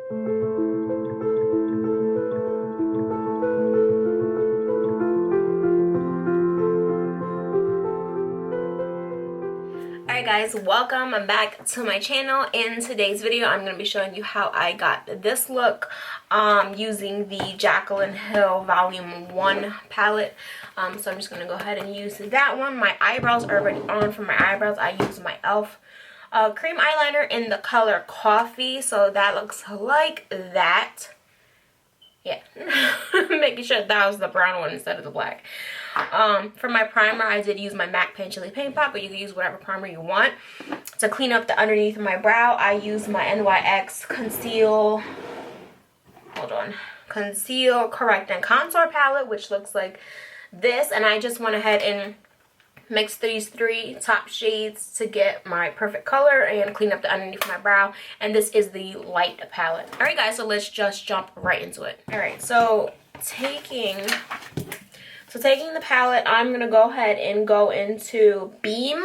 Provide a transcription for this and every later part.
Alright guys, welcome back to my channel. In today's video I'm going to be showing you how I got this look using the Jaclyn Hill Volume 1 palette. So I'm just going to go ahead and use that one. My eyebrows are already on. For my eyebrows I use my e.l.f. Cream eyeliner in the color Coffee, so that looks like that. Yeah, making sure that was the brown one instead of the black. For my primer, I did use my MAC Pan Chili Paint Pot, but you can use whatever primer you want. To clean up the underneath of my brow, I use my NYX Conceal, Correct, and Contour palette, which looks like this. And I just went ahead and mixed these three top shades to get my perfect color and clean up the underneath of my brow. And this is the light palette. All right guys, so let's just jump right into it. All right, so taking the palette, I'm gonna go ahead and go into Beam,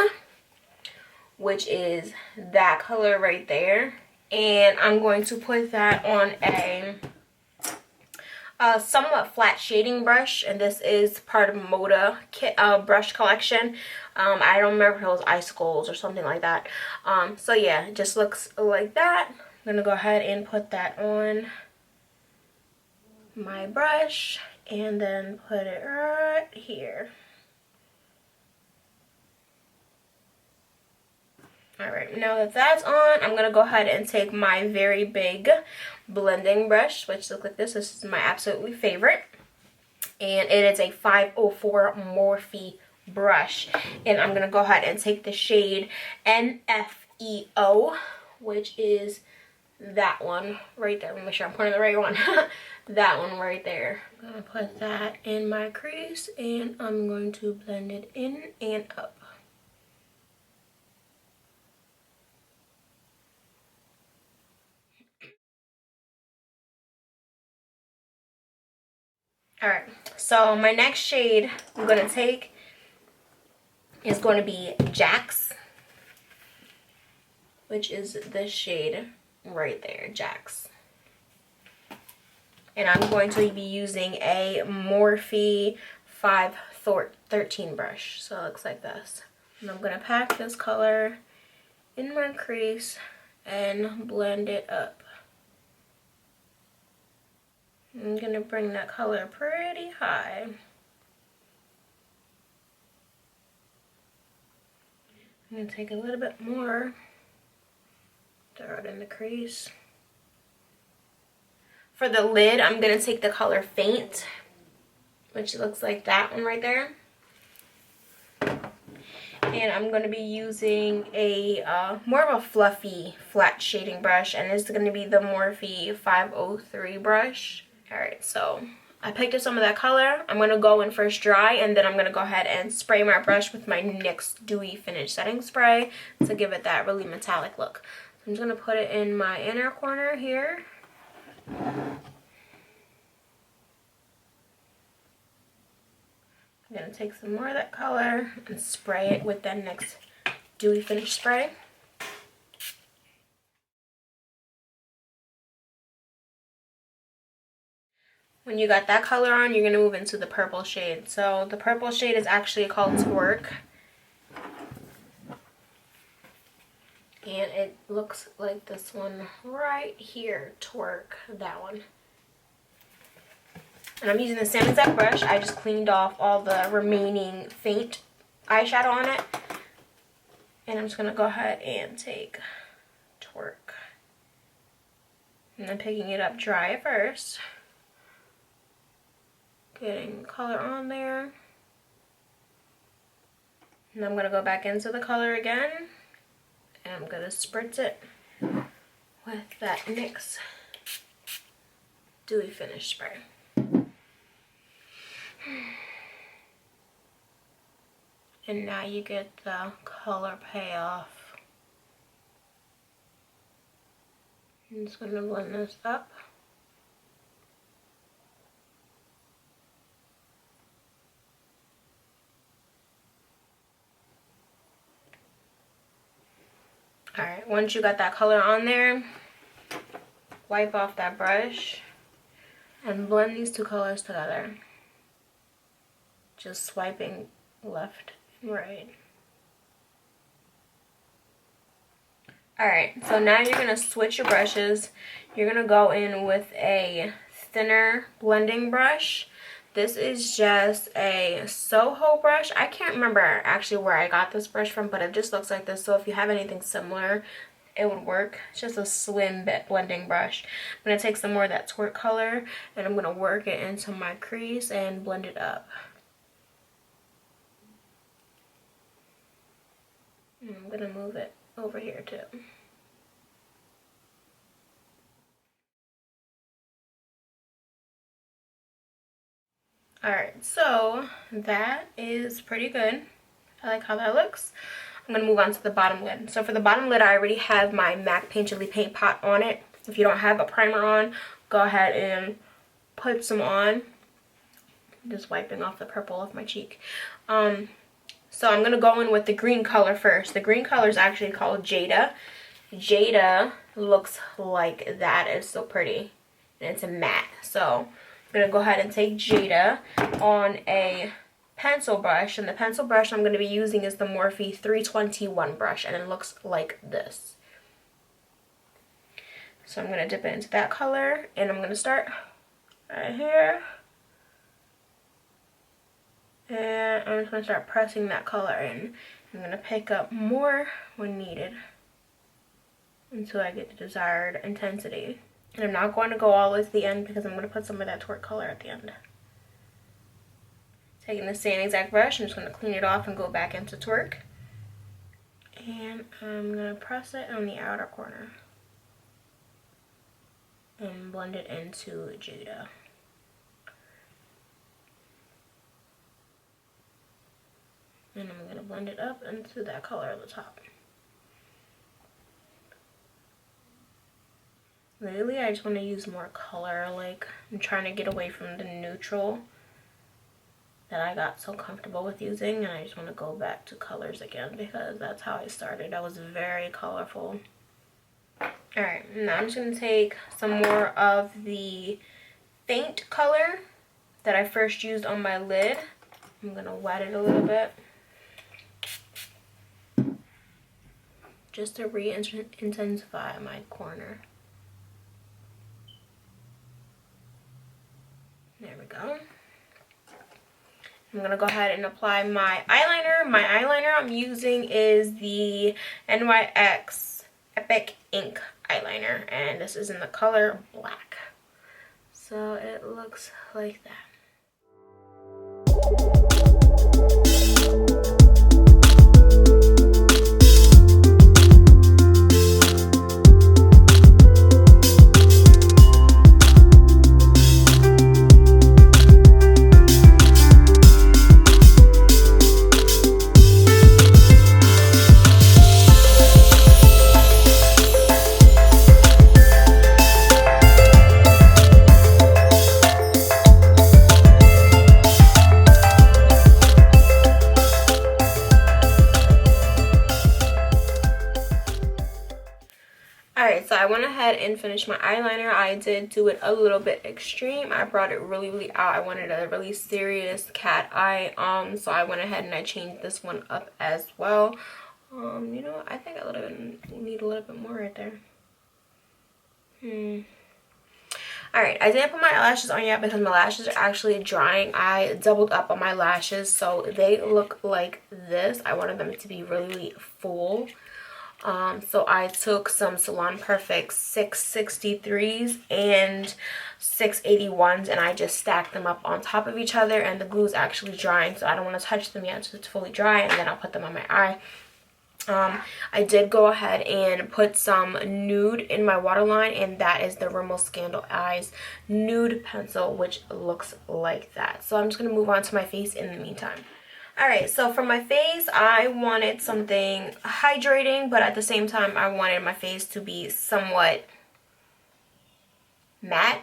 which is that color right there, and I'm going to put that on a somewhat flat shading brush, and this is part of Moda brush collection. I don't remember if it was Icicles or something like that. So yeah, it just looks like that. I'm gonna go ahead and put that on my brush and then put it right here. Alright, now that that's on, I'm going to go ahead and take my very big blending brush, which looks like this. This is my absolutely favorite. And it is a 504 Morphe brush. And I'm going to go ahead and take the shade NFEO, which is that one right there. Let me make sure I'm pointing the right one. That one right there. I'm going to put that in my crease and I'm going to blend it in and up. Alright, so my next shade I'm going to take is going to be Jax, which is this shade right there, Jax. And I'm going to be using a Morphe 513 brush, so it looks like this. And I'm going to pack this color in my crease and blend it up. I'm going to bring that color pretty high. I'm going to take a little bit more, throw it in the crease. For the lid, I'm going to take the color Faint, which looks like that one right there. And I'm going to be using a more of a fluffy flat shading brush, and it's going to be the Morphe 503 brush. Alright, so I picked up some of that color. I'm going to go in first dry, and then I'm going to go ahead and spray my brush with my NYX Dewy Finish Setting Spray to give it that really metallic look. So I'm just going to put it in my inner corner here. I'm going to take some more of that color and spray it with that NYX Dewy Finish Spray. When you got that color on, you're going to move into the purple shade. So the purple shade is actually called Twerk. And it looks like this one right here, Twerk, that one. And I'm using the same exact brush. I just cleaned off all the remaining faint eyeshadow on it. And I'm just going to go ahead and take Twerk. And then picking it up dry first. Getting color on there. And I'm going to go back into the color again. And I'm going to spritz it with that NYX Dewy Finish Spray. And now you get the color payoff. I'm just going to blend this up. Alright, once you got that color on there, wipe off that brush and blend these two colors together. Just swiping left and right. Alright, so now you're going to switch your brushes. You're going to go in with a thinner blending brush. This is just a Soho brush. I can't remember actually where I got this brush from, but it just looks like this. So if you have anything similar, it would work. It's just a slim bit blending brush. I'm going to take some more of that twerk color and I'm going to work it into my crease and blend it up. And I'm going to move it over here too. Alright, so that is pretty good. I like how that looks. I'm going to move on to the bottom lid. So for the bottom lid, I already have my MAC Paint Chili Paint Pot on it. If you don't have a primer on, go ahead and put some on. Just wiping off the purple off my cheek. So I'm going to go in with the green color first. The green color is actually called Jada. Jada looks like that. It's so pretty. And it's a matte. So I'm going to go ahead and take Jada on a pencil brush. And the pencil brush I'm going to be using is the Morphe 321 brush. And it looks like this. So I'm going to dip it into that color. And I'm going to start right here. And I'm just going to start pressing that color in. I'm going to pick up more when needed until I get the desired intensity. And I'm not going to go all the way to the end because I'm going to put some of that twerk color at the end. Taking the same exact brush, I'm just going to clean it off and go back into twerk. And I'm going to press it on the outer corner. And blend it into Jada. And I'm going to blend it up into that color at the top. Lately, I just want to use more color. Like, I'm trying to get away from the neutral that I got so comfortable with using. And I just want to go back to colors again because that's how I started. I was very colorful. Alright, now I'm just going to take some more of the faint color that I first used on my lid. I'm going to wet it a little bit. Just to re-intensify my corner. There we go. I'm going to go ahead and apply my eyeliner. My eyeliner I'm using is the NYX Epic Ink eyeliner. And this is in the color black. So it looks like that. Alright, so I went ahead and finished my eyeliner. I did do it a little bit extreme. I brought it really out. I wanted a really serious cat eye. So I went ahead and I changed this one up as well. You know, I think I need a little bit more right there. Alright, I didn't put my lashes on yet because my lashes are actually drying. I doubled up on my lashes so they look like this. I wanted them to be really full. So I took some Salon Perfect 663s and 681s and I just stacked them up on top of each other, and the glue is actually drying, so I don't want to touch them yet so it's fully dry, and then I'll put them on my eye. I did go ahead and put some nude in my waterline, and that is the Rimmel Scandal Eyes Nude Pencil, which looks like that. So I'm just going to move on to my face in the meantime. Alright, so for my face, I wanted something hydrating, but at the same time, I wanted my face to be somewhat matte,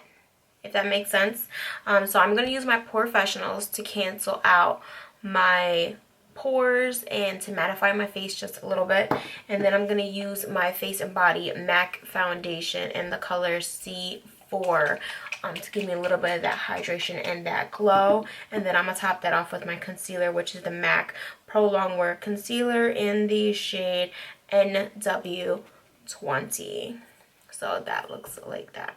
if that makes sense. So I'm going to use my Professionals to cancel out my pores and to mattify my face just a little bit. And then I'm going to use my Face and Body MAC foundation in the color C4 to give me a little bit of that hydration and that glow. And then I'm going to top that off with my concealer, which is the MAC Pro Longwear Concealer in the shade NW20. So that looks like that.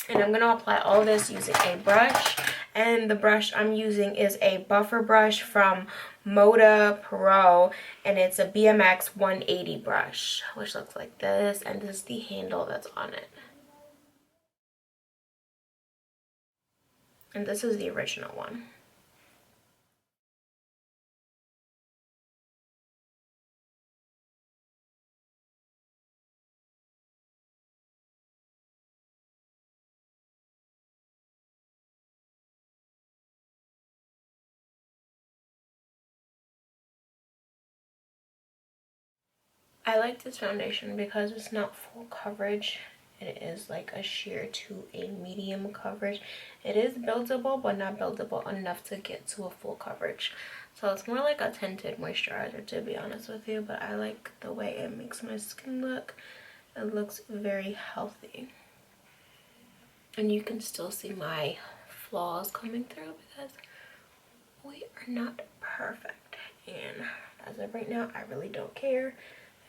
And I'm going to apply all this using a brush. And the brush I'm using is a buffer brush from Moda Pro. And it's a BMX 180 brush, which looks like this. And this is the handle that's on it. And this is the original one. I like this foundation because it's not full coverage. It is like a sheer to a medium coverage. It is buildable, but not buildable enough to get to a full coverage. So it's more like a tinted moisturizer, to be honest with you. But I like the way it makes my skin look. It looks very healthy. And you can still see my flaws coming through because we are not perfect. And as of right now, I really don't care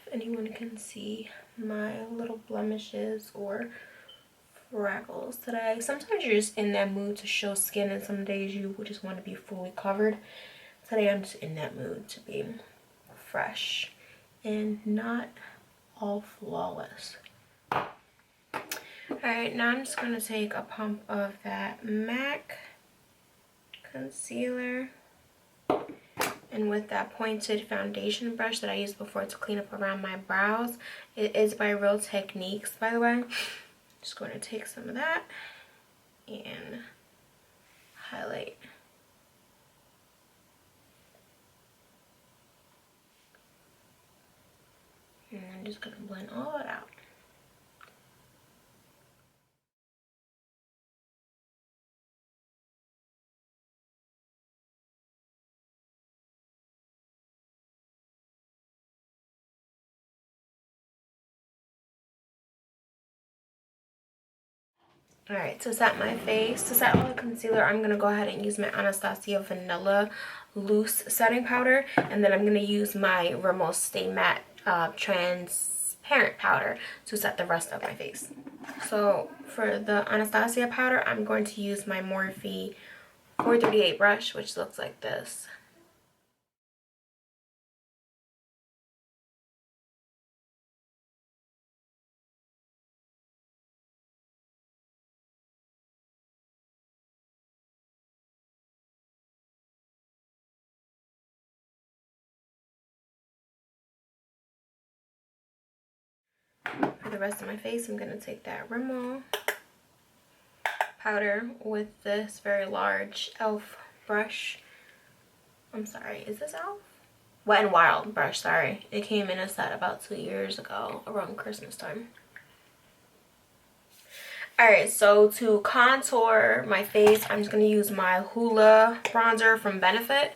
if anyone can see my little blemishes or freckles today. Sometimes you're just in that mood to show skin, and some days you just want to be fully covered. Today I'm just in that mood to be fresh and not all flawless. Alright, now I'm just going to take a pump of that MAC concealer. And with that pointed foundation brush that I used before to clean up around my brows, it is by Real Techniques, by the way. Just going to take some of that and highlight. And I'm just going to blend all that out. Alright, to set my face, to set all the concealer, I'm going to go ahead and use my Anastasia Vanilla Loose Setting Powder. And then I'm going to use my Rimmel Stay Matte Transparent Powder to set the rest of my face. So for the Anastasia powder, I'm going to use my Morphe 438 brush, which looks like this. For the rest of my face, I'm going to take that Rimmel powder with this very large e.l.f. brush. I'm sorry, is this e.l.f.? Wet n Wild brush, sorry. It came in a set about 2 years ago, around Christmas time. Alright, so to contour my face, I'm just going to use my Hoola bronzer from Benefit.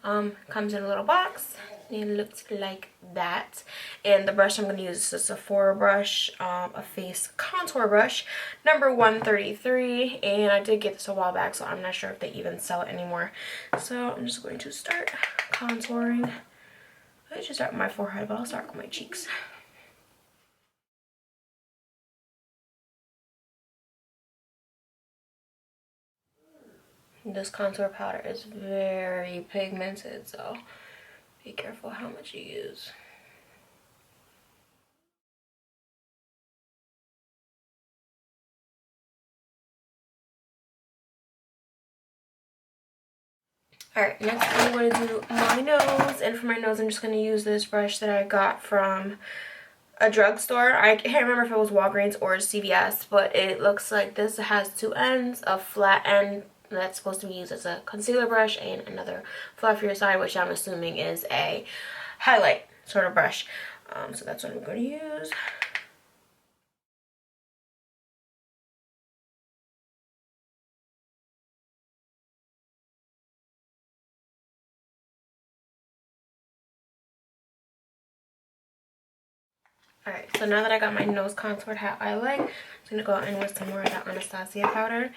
Comes in a little box. And it looks like that. And the brush I'm going to use is a Sephora brush, a face contour brush, number 133. And I did get this a while back, so I'm not sure if they even sell it anymore. So I'm just going to start contouring. I should start with my forehead, but I'll start with my cheeks. This contour powder is very pigmented, so be careful how much you use. Alright, next I'm going to do my nose. And for my nose, I'm just going to use this brush that I got from a drugstore. I can't remember if it was Walgreens or CVS, but it looks like this. It has two ends, a flat end that's supposed to be used as a concealer brush and another fluffier side, which I'm assuming is a highlight sort of brush. So that's what I'm going to use. Alright, so now that I got my nose contoured how I like, I'm going to go in with some more of that Anastasia powder.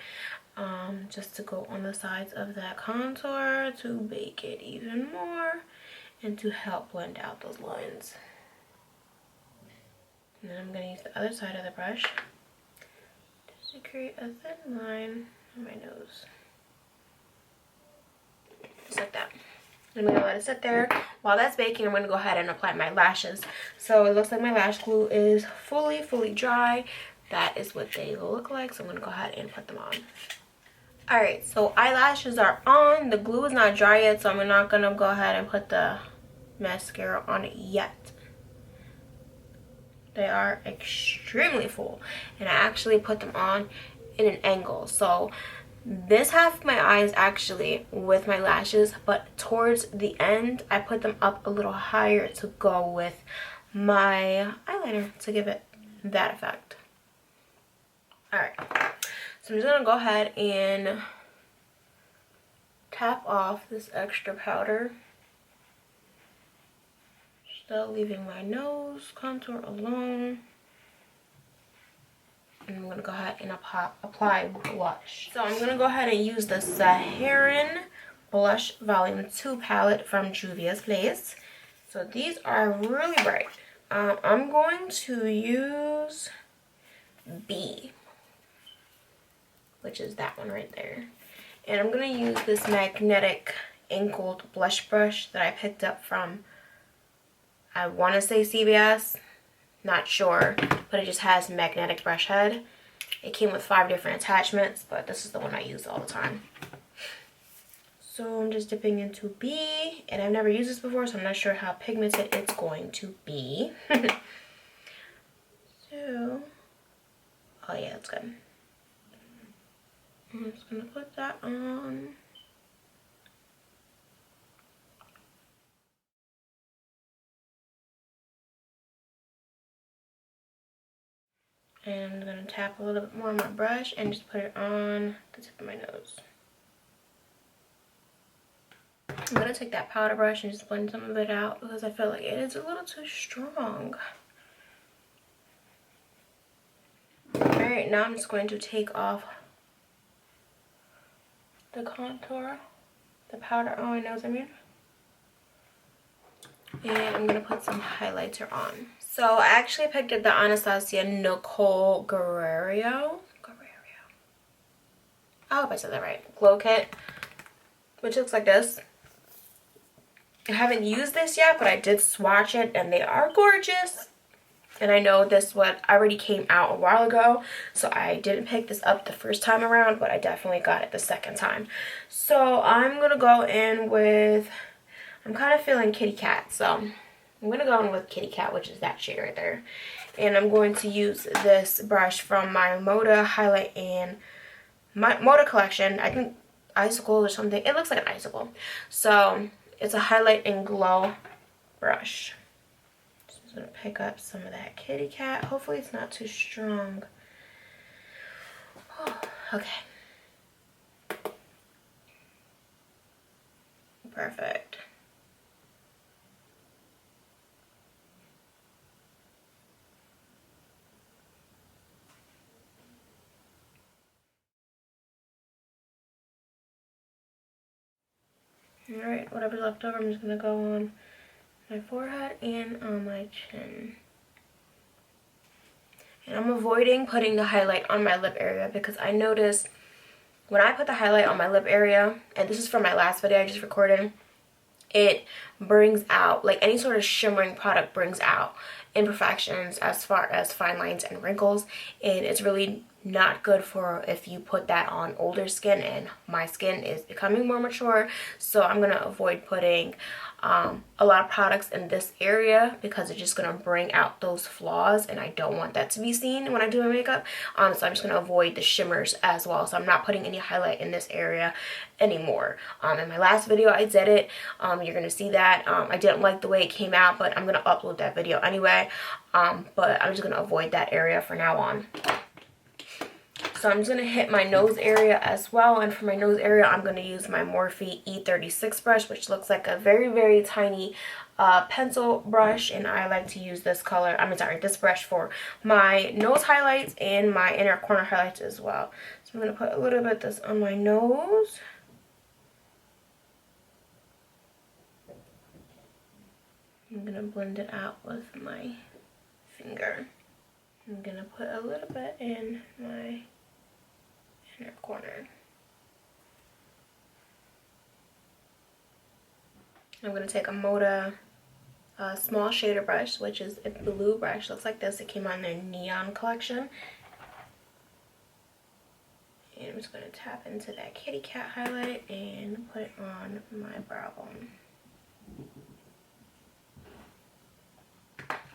Just to go on the sides of that contour to bake it even more and to help blend out those lines. And then I'm going to use the other side of the brush just to create a thin line on my nose. Just like that. I'm going to let it sit there. While that's baking, I'm going to go ahead and apply my lashes. So it looks like my lash glue is fully dry. That is what they look like. So I'm going to go ahead and put them on. Alright, so eyelashes are on. The glue is not dry yet, so I'm not going to go ahead and put the mascara on it yet. They are extremely full. And I actually put them on in an angle. So this half of my eye is actually with my lashes, but towards the end I put them up a little higher to go with my eyeliner to give it that effect. Alright, so I'm just going to go ahead and tap off this extra powder, still leaving my nose contour alone. And I'm going to go ahead and apply blush. So I'm going to go ahead and use the Saharan Blush Volume 2 palette from Juvia's Place. So these are really bright. I'm going to use B, which is that one right there. And I'm going to use this magnetic angled blush brush that I picked up from, I want to say CVS. Not sure, but it just has magnetic brush head. It came with 5 different attachments, but this is the one I use all the time. So I'm just dipping into B, and I've never used this before, so I'm not sure how pigmented it's going to be. So, oh yeah, that's good. I'm just gonna put that on. And I'm going to tap a little bit more on my brush and just put it on the tip of my nose. I'm going to take that powder brush and just blend some of it out because I feel like it is a little too strong. Alright, now I'm just going to take off the contour, the powder on my nose, I mean. And I'm going to put some highlighter on. So I actually picked up the Anastasia Nicole Guerrero. I hope I said that right. Glow Kit, which looks like this. I haven't used this yet, but I did swatch it, and they are gorgeous. And I know this one already came out a while ago, so I didn't pick this up the first time around, but I definitely got it the second time. So I'm going to go in with, I'm kind of feeling Kitty Cat, so I'm going to go in with Kitty Cat, which is that shade right there. And I'm going to use this brush from my Moda Highlight and my Moda collection. I think Icicle or something. It looks like an icicle. So it's a highlight and glow brush. So I'm just going to pick up some of that Kitty Cat. Hopefully it's not too strong. Oh, okay. Perfect. Alright, whatever's left over, I'm just going to go on my forehead and on my chin. And I'm avoiding putting the highlight on my lip area because I noticed when I put the highlight on my lip area, and this is from my last video I just recorded, it brings out, like any sort of shimmering product brings out imperfections as far as fine lines and wrinkles, and it's really not good for if you put that on older skin, and my skin is becoming more mature, so I'm going to avoid putting a lot of products in this area because it's just going to bring out those flaws, and I don't want that to be seen when I do my makeup. So I'm just going to avoid the shimmers as well, so I'm not putting any highlight in this area anymore. In my last video I did it. You're going to see that. I didn't like the way it came out, but I'm going to upload that video anyway. But I'm just going to avoid that area for now on. So I'm just going to hit my nose area as well. And for my nose area, I'm going to use my Morphe E36 brush, which looks like a very, very tiny pencil brush. And I like to use this color, this brush for my nose highlights and my inner corner highlights as well. So I'm going to put a little bit of this on my nose. I'm going to blend it out with my finger. I'm going to put a little bit in my inner corner. I'm going to take a Moda small shader brush, which is a blue brush. Looks like this. It came on their neon collection. And I'm just going to tap into that kitty cat highlight and put it on my brow bone.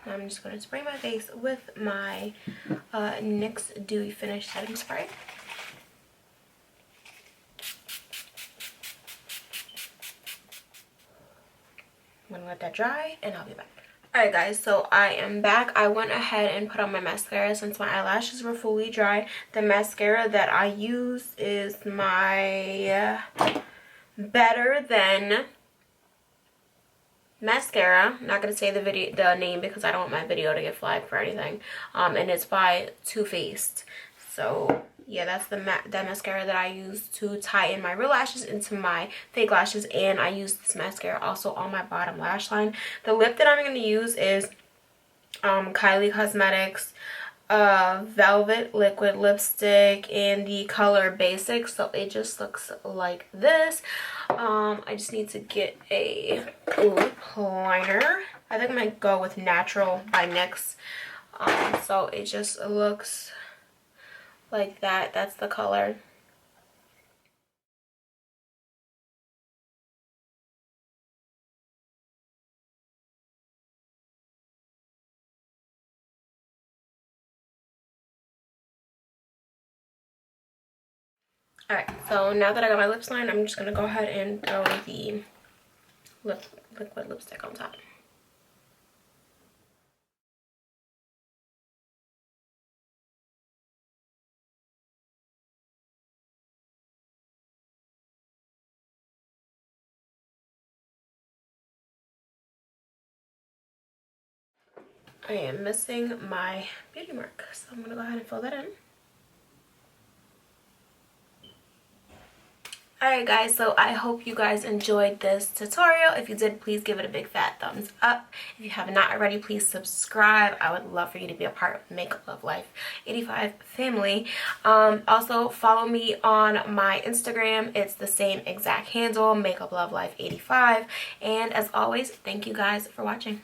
Now I'm just going to spray my face with my NYX Dewy Finish Setting Spray. I'm going to let that dry and I'll be back. Alright guys, so I am back. I went ahead and put on my mascara since my eyelashes were fully dry. The mascara that I use is my Better Than mascara. I'm not going to say the name because I don't want my video to get flagged for anything. And it's by Too Faced. So yeah, that's that mascara that I use to tie in my real lashes into my fake lashes, and I use this mascara also on my bottom lash line. The lip that I'm going to use is Kylie Cosmetics Velvet Liquid Lipstick in the color Basic. So it just looks like this. I just need to get a lip liner. I think I might go with Natural by NYX. So it just looks like that. That's the color. Alright, so now that I got my lips lined, I'm just going to go ahead and throw the liquid lipstick on top. I am missing my beauty mark, so I'm going to go ahead and fill that in. Alright guys, so I hope you guys enjoyed this tutorial. If you did, please give it a big fat thumbs up. If you have not already, please subscribe. I would love for you to be a part of Makeup Love Life 85 family. Also, follow me on my Instagram. It's the same exact handle, Makeup Love Life 85. And as always, thank you guys for watching.